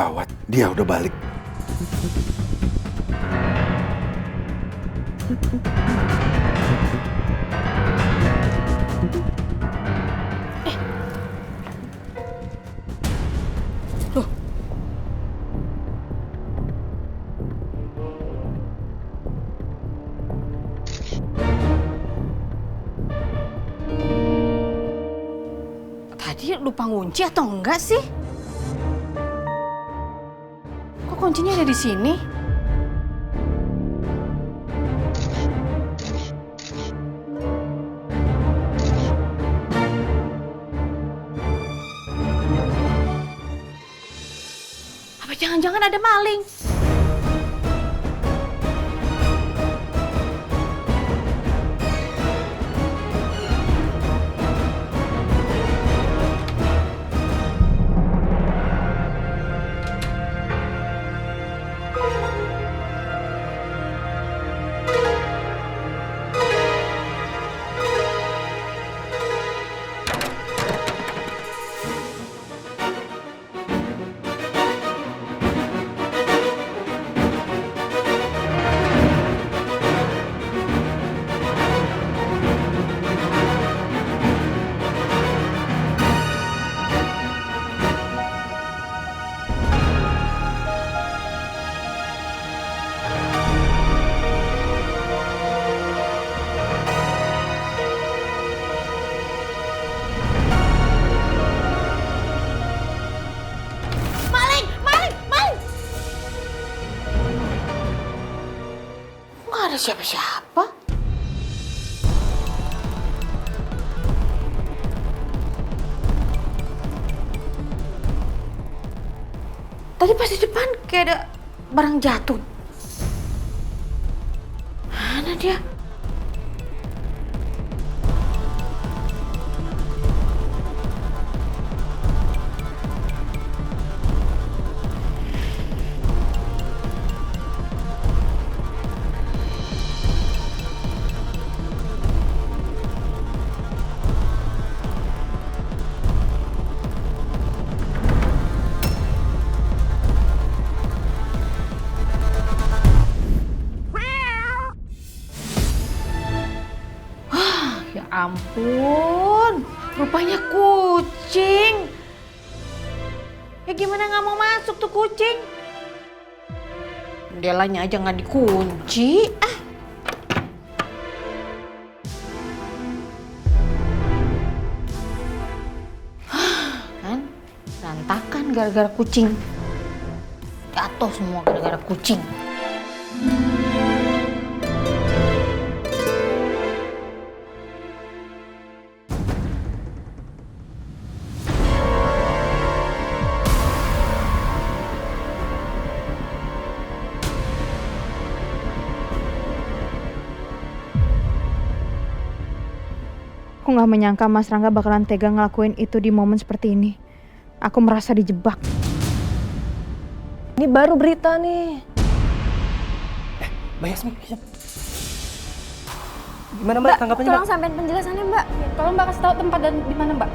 Gawat, dia udah balik. Loh. Tadi lupa ngunci atau enggak sih? Kok kuncinya ada di sini? Apa jangan-jangan ada maling? Nggak ada siapa-siapa. Tadi pas di depan kayak ada barang jatuh. Mana dia? Ya ampun, rupanya kucing. Ya gimana nggak mau masuk tuh kucing? Jendelanya aja nggak dikunci. Kan, berantakan gara-gara kucing. Jatuh semua gara-gara kucing. Aku gak menyangka Mas Rangga bakalan tega ngelakuin itu di momen seperti ini. Aku merasa dijebak. Ini baru berita nih. Mbak Yasmin. Gimana Mbak tanggapannya Mbak? Tolong sampein penjelasannya Mbak. Tolong Mbak kasih tahu tempat dan di mana Mbak.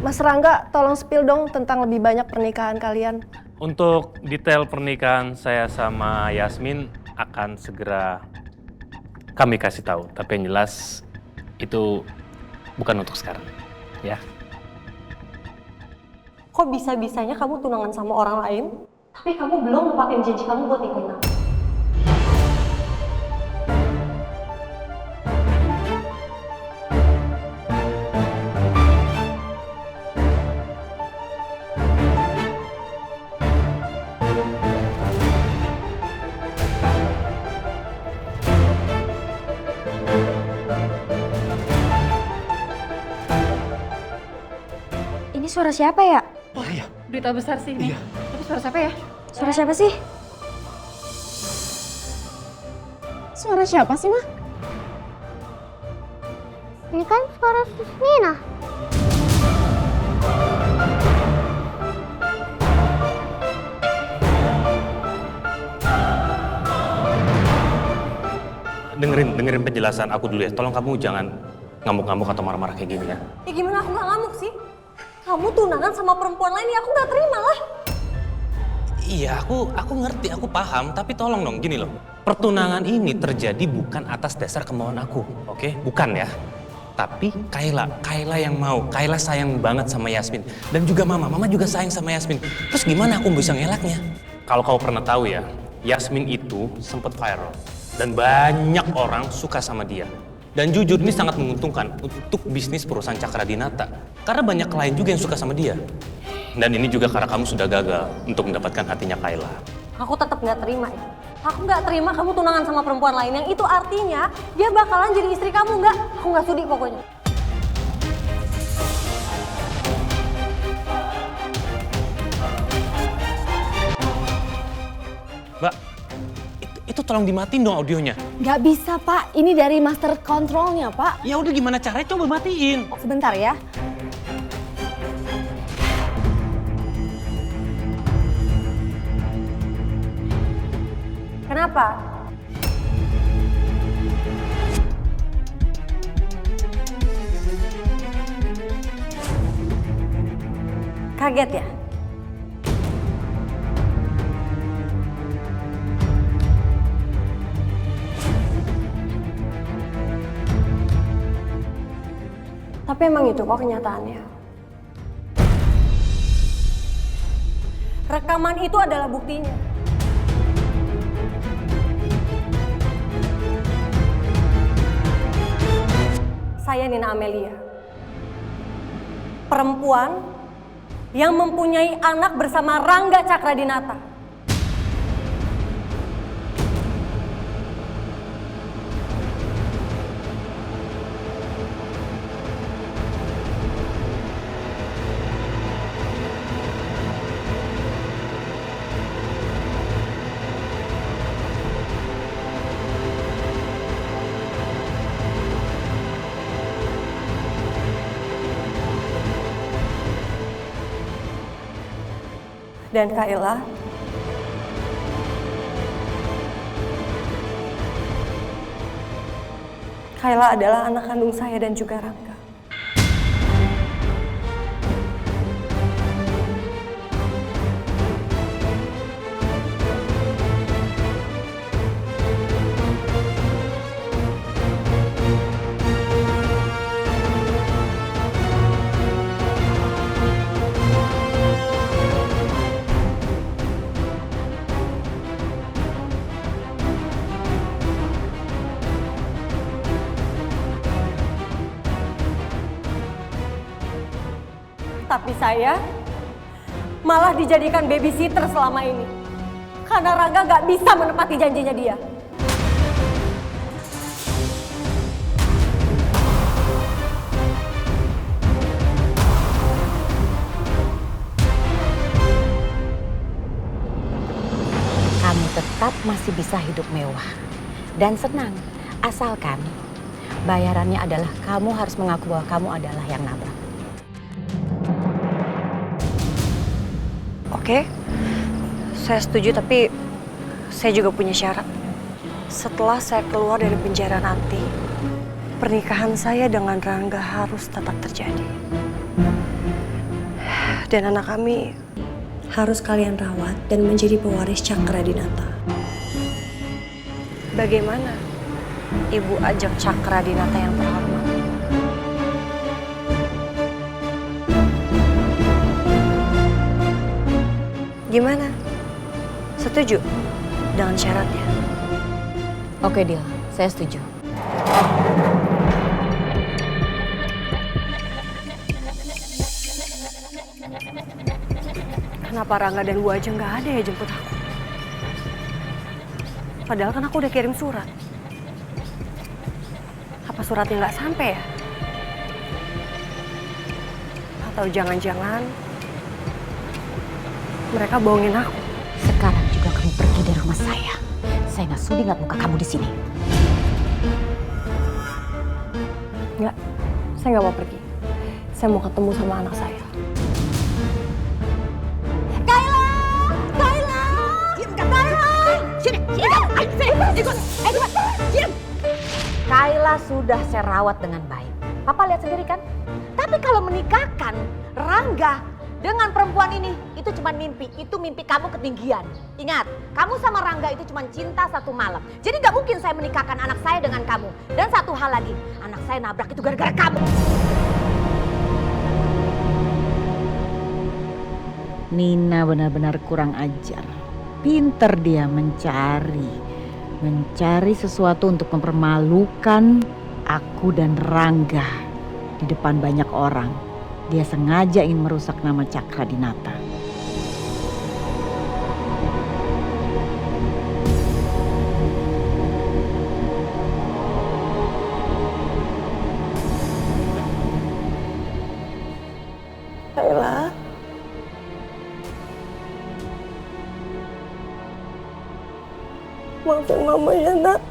Mas Rangga, tolong spill dong tentang lebih banyak pernikahan kalian. Untuk detail pernikahan saya sama Yasmin akan segera kami kasih tahu. Tapi yang jelas itu bukan untuk sekarang, ya. Kok bisa-bisanya kamu tunangan sama orang lain, tapi kamu belum nepatin janji kamu buat nikahin aku? Ini suara siapa ya? Iya. Berita besar sih ini. Iya. Tapi suara siapa ya? Suara siapa sih? Suara siapa sih, Ma? Ini kan suara Susmina. dengerin penjelasan aku dulu ya. Tolong kamu jangan ngamuk-ngamuk atau marah-marah kayak gini ya. Ya gimana aku gak ngamuk sih? Kamu tunangan sama perempuan lain, ya aku gak terima lah. Iya, aku ngerti, aku paham. Tapi tolong dong, gini loh. Pertunangan ini terjadi bukan atas dasar kemauan aku, oke? Bukan ya. Tapi Kayla yang mau. Kayla sayang banget sama Yasmin. Dan juga Mama juga sayang sama Yasmin. Terus gimana aku bisa ngelaknya? Kalau kau pernah tahu ya, Yasmin itu sempat viral. Dan banyak orang suka sama dia. Dan jujur ini sangat menguntungkan untuk bisnis perusahaan Cakradinata. Karena banyak klien juga yang suka sama dia. Dan ini juga karena kamu sudah gagal untuk mendapatkan hatinya Kayla. Aku tetap gak terima ya. Aku gak terima kamu tunangan sama perempuan lain. Yang itu artinya dia bakalan jadi istri kamu, nggak? Aku gak sudi pokoknya. Mbak, itu tolong dimatiin dong audionya. Nggak bisa, Pak. Ini dari master controlnya, Pak. Ya udah gimana caranya, coba matiin. Sebentar ya. Kenapa? Kaget ya? Tapi emang itu kok kenyataannya. Rekaman itu adalah buktinya. Saya Nina Amelia, perempuan yang mempunyai anak bersama Rangga Cakradinata. Dan Kayla, Kayla adalah anak kandung saya dan juga Rangga. Tapi saya malah dijadikan babysitter selama ini. Karena Rangga gak bisa menepati janjinya dia. Kamu tetap masih bisa hidup mewah dan senang. Asalkan bayarannya adalah kamu harus mengaku bahwa kamu adalah yang nabrak. Oke, saya setuju, tapi saya juga punya syarat. Setelah saya keluar dari penjara nanti, pernikahan saya dengan Rangga harus tetap terjadi. Dan anak kami harus kalian rawat dan menjadi pewaris Cakradinata. Bagaimana, Ibu Ajeng Cakradinata yang terhormat? Gimana? Setuju dengan syaratnya? Oke, Dil. Saya setuju. Kenapa Rangga dan Bu Ajeng nggak ada ya jemput aku? Padahal kan aku udah kirim surat. Apa suratnya nggak sampai ya? Atau jangan-jangan mereka bohongin aku? Sekarang juga kamu pergi dari rumah saya. Saya nggak sudi ngeliat muka kamu di sini. Nggak, saya nggak mau pergi. Saya mau ketemu sama anak saya. Kayla! Kayla! Diam, Kayla! Sini, sini, ayo, sini, ikut, ayo cepat, diam. Kayla sudah saya rawat dengan baik. Papa lihat sendiri kan? Tapi kalau menikahkan Rangga dengan perempuan ini, itu cuma mimpi. Itu mimpi kamu ketinggian. Ingat, kamu sama Rangga itu cuma cinta satu malam. Jadi gak mungkin saya menikahkan anak saya dengan kamu. Dan satu hal lagi, anak saya nabrak itu gara-gara kamu. Nina benar-benar kurang ajar. Pinter dia mencari sesuatu untuk mempermalukan aku dan Rangga di depan banyak orang. Dia sengaja ingin merusak nama Cakra Dinata. Kayla. Maafin Mama ya, Nak.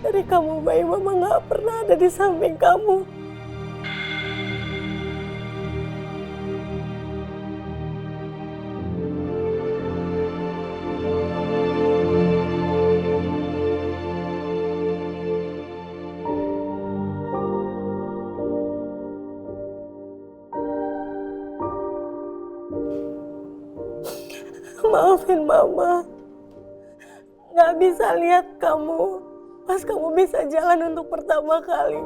Dari kamu bayi, Mama gak pernah ada di samping kamu. Maafin Mama. Gak bisa lihat kamu pas kamu bisa jalan untuk pertama kali.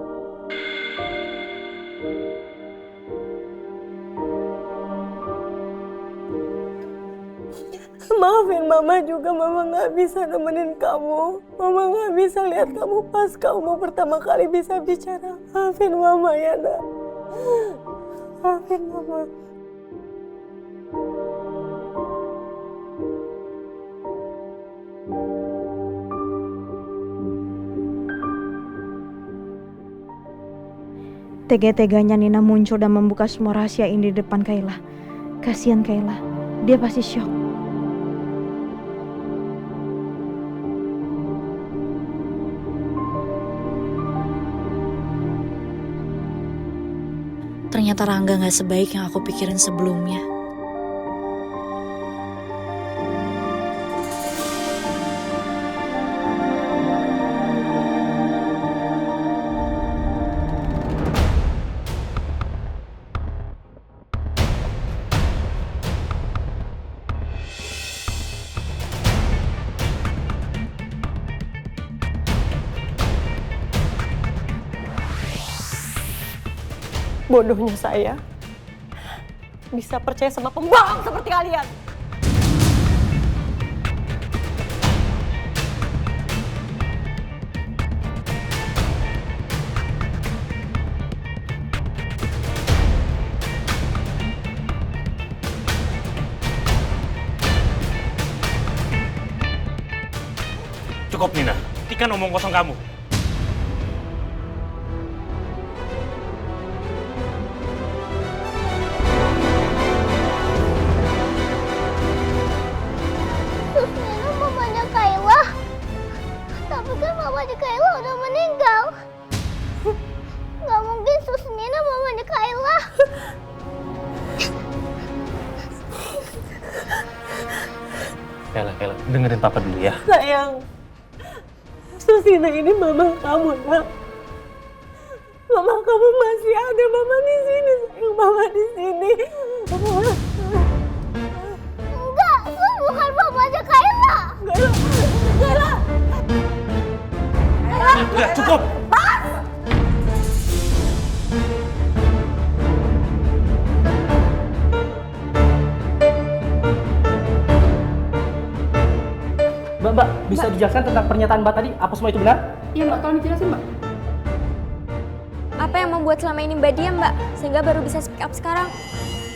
Maafin Mama juga, Mama gak bisa nemenin kamu. Mama gak bisa lihat kamu pas kamu pertama kali bisa bicara. Maafin Mama ya, Nak. Maafin Mama. Tega-teganya Nina muncul dan membuka semua rahasia ini di depan Kayla. Kasihan Kayla, dia pasti syok. Ternyata Rangga gak sebaik yang aku pikirin sebelumnya. Bodohnya saya bisa percaya sama pembohong seperti kalian. Cukup Nina, hentikan omong kosong kamu. Susmina mamanya Kayla. Tapi kan mamanya Kayla udah meninggal. Gak mungkin Susmina mamanya Kayla. Kayla, dengerin Papa dulu ya. Sayang, Susina ini mama kamu, Nak. Mama kamu masih ada, Mama di sini, sayang, Mama di sini. Enggak, Sus bukan mamanya Kayla. Kayla. Udah, cukup. Mbak, bisa dijelaskan tentang pernyataan Mbak tadi? Apa semua itu benar? Iya Mbak, tolong dijelasin Mbak. Apa yang membuat selama ini Mbak diam Mbak? Sehingga baru bisa speak up sekarang.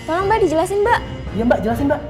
Tolong Mbak dijelasin Mbak. Iya Mbak, jelasin Mbak.